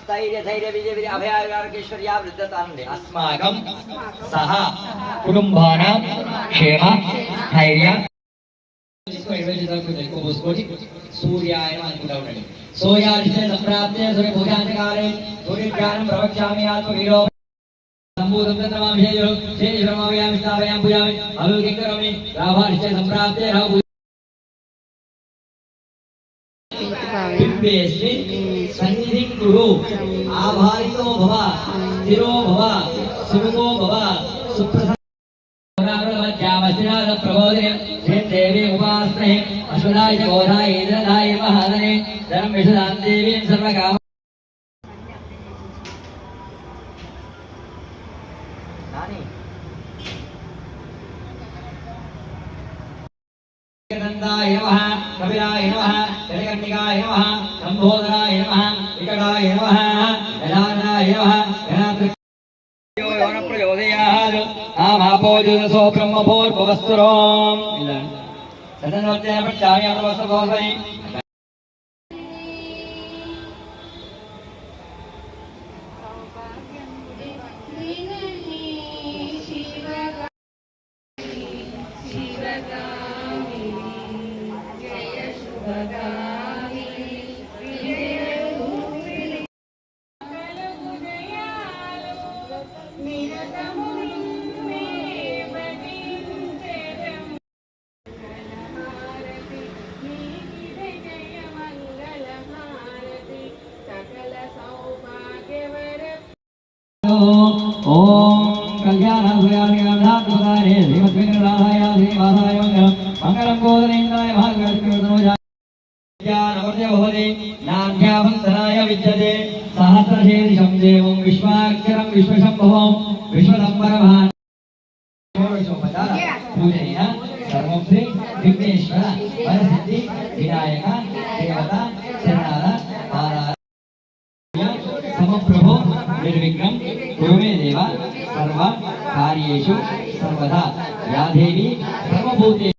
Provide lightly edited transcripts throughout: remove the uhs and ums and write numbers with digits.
స్థైర్య ధైర్య విజయ విజయ అభయారోగ్యేశ్వర్యా వృద్ధతానందే అస్మాకం సహ కుటుంబానాం క్షేమ ధైర్య सूर्याय नमः सोयादित्य संप्राप्ते सूर्य पूजांतकाले सूर्य ज्ञानं प्रवक्ष्यामि आत्मवीरो संबोधं तन्नमामि जय श्रमामि स्थापयामि पूजामि अभिमुखं करोमि राभादित्य संप्राप्ते राहु बिंबेस्मिन् सन्निधिं कुरु आभारितो भव स्थिरो भव सुमुखो भव सुप्रसन्न प्रबोधने देवी उपासने अश्वदाय गोधाय इंद्रदाय महादने धर्म विशदां देवीं सर्वकाम नंदाय नमः कपिलाय नमः जलकर्णिकाय नमः संबोधनाय नमः विकटाय नमः गणानाय नमः प्रचोदयात् आमापोजुसो ब्रह्मभूर्भुवस्सुरोम् तदनोत्तेन पश्चामि अथवस्तभवति ओम कल्याण भूयामिनाथाय श्रीमद्विग्रहाय श्रीवासाय मंगलम गोदनेन्द्राय महागणपतिर्नोजा ज्ञानवर्धय भवति नान्याभंसनाय विद्यते सहस्रशीर्षं देवं विश्वाक्षरं विश्वशंभवं विश्वसंपरमहान् पूजनीय सर्वं श्री विघ्नेश्वर वरसिद्धि विनायक देवता शरणार समप्रभो निर्विघ्नं गुरु मे देव सर्व कार्येषु सर्वदा या देवी सर्वभूते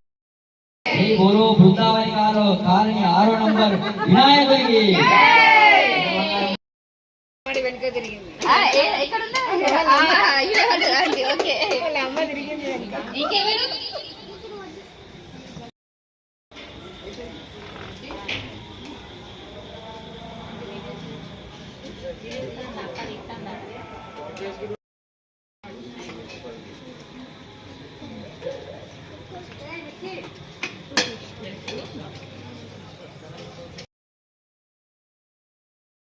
जय बोलो वृंदावन कालो कालनी 6 नंबर వినాయకుడికి మరి వెనక తిరిగింది ఎక్కడ ఉన్నా ఓకే వాళ్ళ అమ్మ తిరిగింది వెనక ఇంకెవరు Thank you.